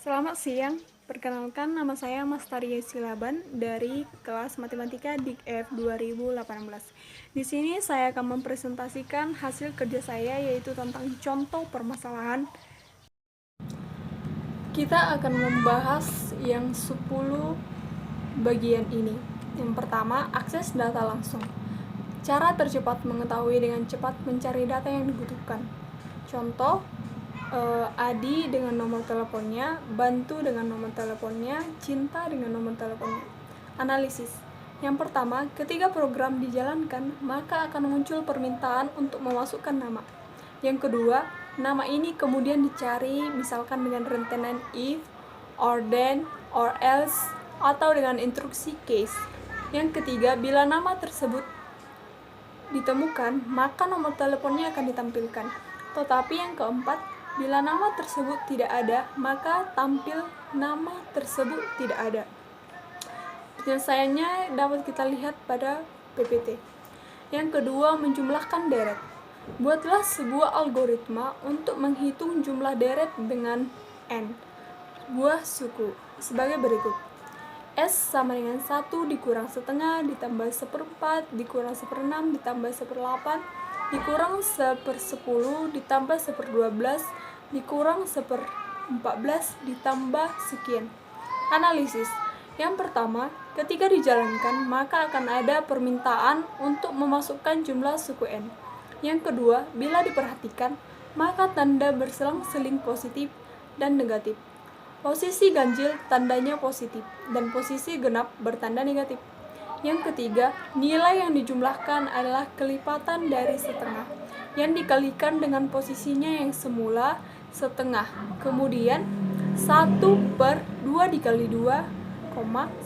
Selamat siang, perkenalkan nama saya Mas Tarya Silaban dari kelas Matematika DIK F 2018. Di sini saya akan mempresentasikan hasil kerja saya yaitu tentang contoh permasalahan. Kita akan membahas yang 10 bagian ini. Yang pertama, akses data langsung. Cara tercepat mengetahui dengan cepat mencari data yang dibutuhkan. Contoh, Adi dengan nomor teleponnya, Bantu dengan nomor teleponnya, Cinta dengan nomor teleponnya. Analisis. Yang pertama, ketika program dijalankan, maka akan muncul permintaan untuk memasukkan nama. Yang kedua, nama ini kemudian dicari misalkan dengan rentetan if, or then, or else, atau dengan instruksi case. Yang ketiga, bila nama tersebut ditemukan, maka nomor teleponnya akan ditampilkan. Tetapi yang keempat, bila nama tersebut tidak ada, maka tampil nama tersebut tidak ada. Penyelesaiannya dapat kita lihat pada PPT. Yang kedua, menjumlahkan deret. Buatlah sebuah algoritma untuk menghitung jumlah deret dengan n, buah suku, sebagai berikut. S sama dengan 1 dikurang setengah ditambah 1/4 dikurang 1/6 ditambah 1/8 dikurang 1/10 ditambah 1/12 dikurang 1/14 ditambah sekian. Analisis. Yang pertama, ketika dijalankan maka akan ada permintaan untuk memasukkan jumlah suku n. Yang kedua, bila diperhatikan maka tanda berselang-seling positif dan negatif. Posisi ganjil tandanya positif dan posisi genap bertanda negatif. Yang ketiga, nilai yang dijumlahkan adalah kelipatan dari setengah yang dikalikan dengan posisinya yang semula setengah. Kemudian 1/2 dikali 2,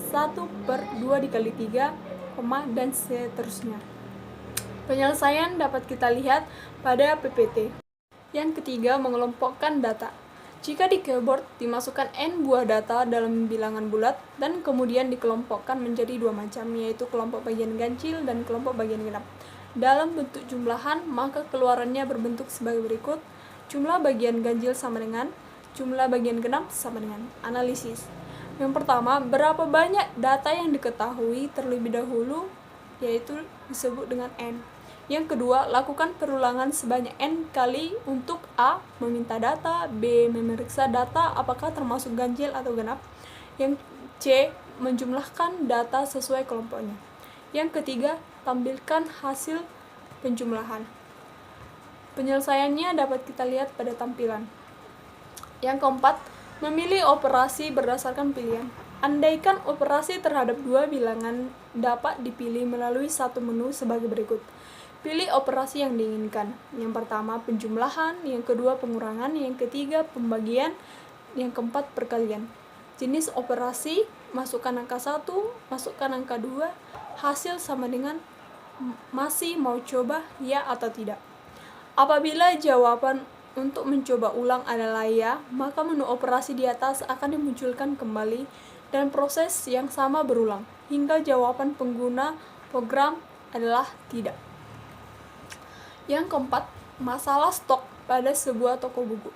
1/2 dikali 3, dan seterusnya. Penyelesaian dapat kita lihat pada PPT. Yang ketiga, mengelompokkan data. Jika di keyboard dimasukkan n buah data dalam bilangan bulat dan kemudian dikelompokkan menjadi dua macam, yaitu kelompok bagian ganjil dan kelompok bagian genap. Dalam bentuk jumlahan, maka keluarannya berbentuk sebagai berikut. Jumlah bagian ganjil sama dengan jumlah bagian genap sama dengan. Analisis. Yang pertama, berapa banyak data yang diketahui terlebih dahulu, yaitu disebut dengan n. Yang kedua, lakukan perulangan sebanyak n kali untuk A. Meminta data, B. Memeriksa data apakah termasuk ganjil atau genap. Yang C. Menjumlahkan data sesuai kelompoknya. Yang ketiga, tampilkan hasil penjumlahan. Penyelesaiannya dapat kita lihat pada tampilan. Yang keempat, memilih operasi berdasarkan pilihan. Andaikan operasi terhadap dua bilangan dapat dipilih melalui satu menu sebagai berikut. Pilih operasi yang diinginkan. Yang pertama, penjumlahan. Yang kedua, pengurangan. Yang ketiga, pembagian. Yang keempat, perkalian. Jenis operasi, masukkan angka 1, masukkan angka 2, hasil sama dengan masih mau coba, ya atau tidak. Apabila jawaban untuk mencoba ulang adalah ya, maka menu operasi di atas akan dimunculkan kembali dan proses yang sama berulang, hingga jawaban pengguna program adalah tidak. Yang keempat, masalah stok pada sebuah toko buku.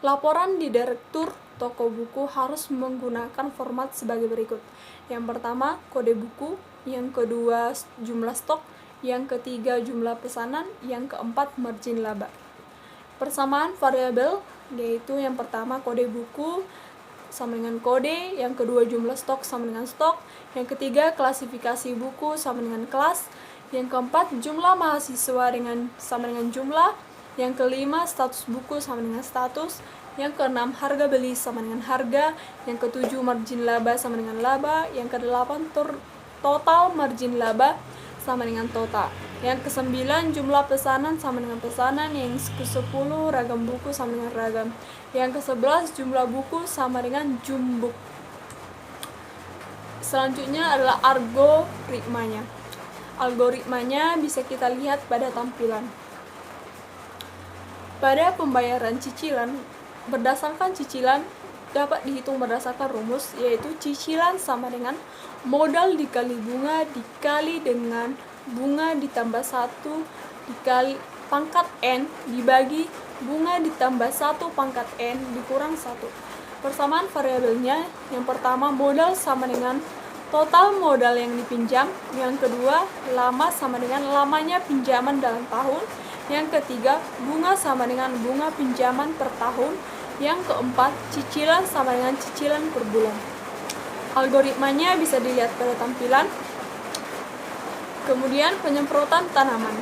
Laporan di direktur toko buku harus menggunakan format sebagai berikut. Yang pertama, kode buku. Yang kedua, jumlah stok. Yang ketiga, jumlah pesanan. Yang keempat, margin laba. Persamaan variabel, yaitu yang pertama kode buku sama dengan kode, yang kedua jumlah stok sama dengan stok, yang ketiga klasifikasi buku sama dengan kelas, yang keempat jumlah mahasiswa sama dengan jumlah, yang kelima status buku sama dengan status, yang keenam harga beli sama dengan harga, yang ketujuh margin laba sama dengan laba, yang kedelapan total margin laba sama dengan total, yang kesembilan jumlah pesanan sama dengan pesanan, yang ke-10 ragam buku sama dengan ragam, yang ke-11 jumlah buku sama dengan jumbuk. Selanjutnya adalah algoritmanya. Algoritmanya bisa kita lihat pada tampilan. Pada pembayaran cicilan, berdasarkan cicilan dapat dihitung berdasarkan rumus, yaitu cicilan sama dengan modal dikali dengan bunga ditambah 1 dikali pangkat n dibagi bunga ditambah 1 pangkat n dikurang 1. Persamaan variabelnya, yang pertama modal sama dengan total modal yang dipinjam, yang kedua lama sama dengan lamanya pinjaman dalam tahun, yang ketiga bunga sama dengan bunga pinjaman per tahun, yang keempat cicilan sama dengan cicilan per bulan. Algoritmanya bisa dilihat pada tampilan. Kemudian penyemprotan tanaman.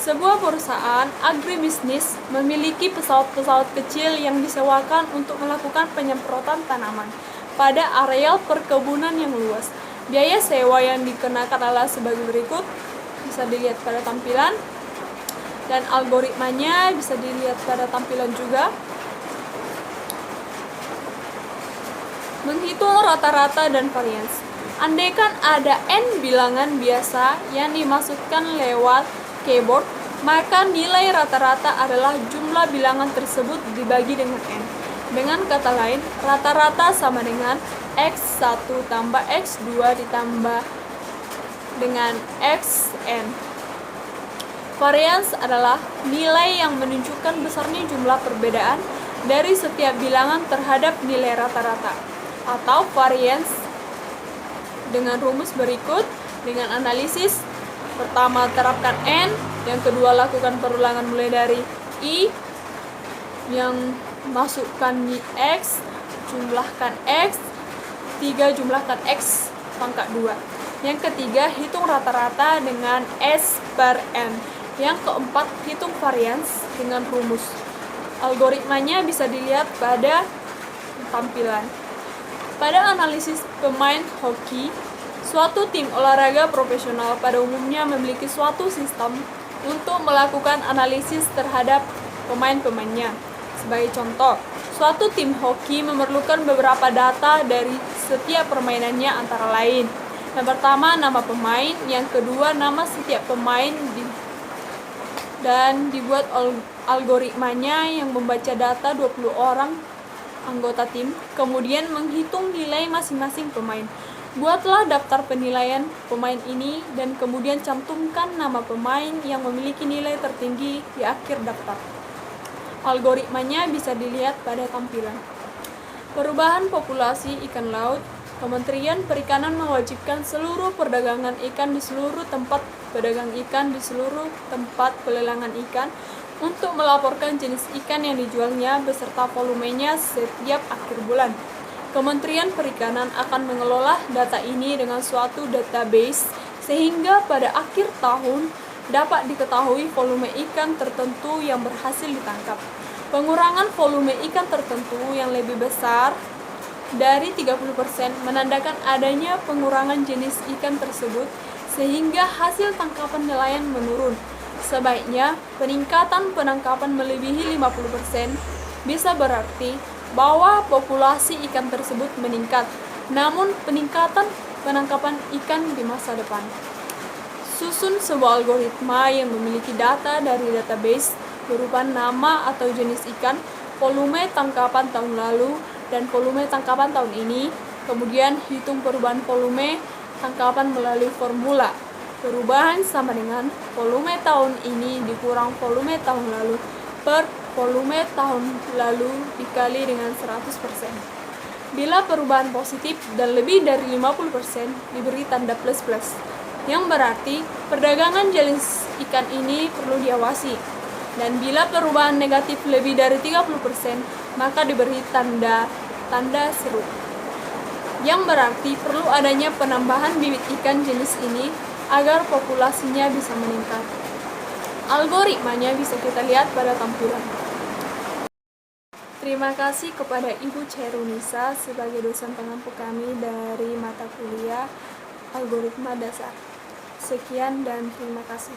Sebuah perusahaan agribisnis memiliki pesawat-pesawat kecil yang disewakan untuk melakukan penyemprotan tanaman pada areal perkebunan yang luas. Biaya sewa yang dikenakan adalah sebagai berikut, bisa dilihat pada tampilan, dan algoritmanya bisa dilihat pada tampilan juga. Menghitung rata-rata dan varians. Andaikan ada n bilangan biasa yang dimasukkan lewat keyboard, maka nilai rata-rata adalah jumlah bilangan tersebut dibagi dengan n. Dengan kata lain, rata-rata sama dengan x1 tambah x2 ditambah dengan xn. Varians adalah nilai yang menunjukkan besarnya jumlah perbedaan dari setiap bilangan terhadap nilai rata-rata, atau varians dengan rumus berikut. Dengan analisis, pertama terapkan n, yang kedua lakukan perulangan mulai dari i, yang masukkan x, jumlahkan x, 3 jumlahkan x pangkat 2. Yang ketiga hitung rata-rata dengan s per n. Yang keempat hitung varians dengan rumus. Algoritmanya bisa dilihat pada tampilan. Pada analisis pemain hoki, suatu tim olahraga profesional pada umumnya memiliki suatu sistem untuk melakukan analisis terhadap pemain-pemainnya. Sebagai contoh, suatu tim hoki memerlukan beberapa data dari setiap permainannya, antara lain: yang pertama nama pemain, yang kedua nama setiap pemain, dan dibuat algoritmanya yang membaca data 20 orang anggota tim, kemudian menghitung nilai masing-masing pemain. Buatlah daftar penilaian pemain ini dan kemudian cantumkan nama pemain yang memiliki nilai tertinggi di akhir daftar. Algoritmanya bisa dilihat pada tampilan. Perubahan populasi ikan laut. Kementerian Perikanan mewajibkan seluruh perdagangan ikan di seluruh tempat pedagang ikan di seluruh tempat pelelangan ikan untuk melaporkan jenis ikan yang dijualnya beserta volumenya setiap akhir bulan. Kementerian Perikanan akan mengelola data ini dengan suatu database sehingga pada akhir tahun dapat diketahui volume ikan tertentu yang berhasil ditangkap. Pengurangan volume ikan tertentu yang lebih besar dari 30% menandakan adanya pengurangan jenis ikan tersebut sehingga hasil tangkapan nelayan menurun. Sebaiknya peningkatan penangkapan melebihi 50% bisa berarti bahwa populasi ikan tersebut meningkat, namun peningkatan penangkapan ikan di masa depan. Susun sebuah algoritma yang memiliki data dari database berupa nama atau jenis ikan, volume tangkapan tahun lalu, dan volume tangkapan tahun ini. Kemudian hitung perubahan volume tangkapan melalui formula. Perubahan sama dengan volume tahun ini dikurang volume tahun lalu per volume tahun lalu dikali dengan 100%. Bila perubahan positif dan lebih dari 50%, diberi tanda plus+, yang berarti perdagangan jenis ikan ini perlu diawasi. Dan bila perubahan negatif lebih dari 30%, maka diberi tanda seru, yang berarti perlu adanya penambahan bibit ikan jenis ini agar populasinya bisa meningkat. Algoritmanya bisa kita lihat pada tampilan. Terima kasih kepada Ibu Chairunisa sebagai dosen pengampu kami dari mata kuliah Algoritma Dasar. Sekian dan terima kasih.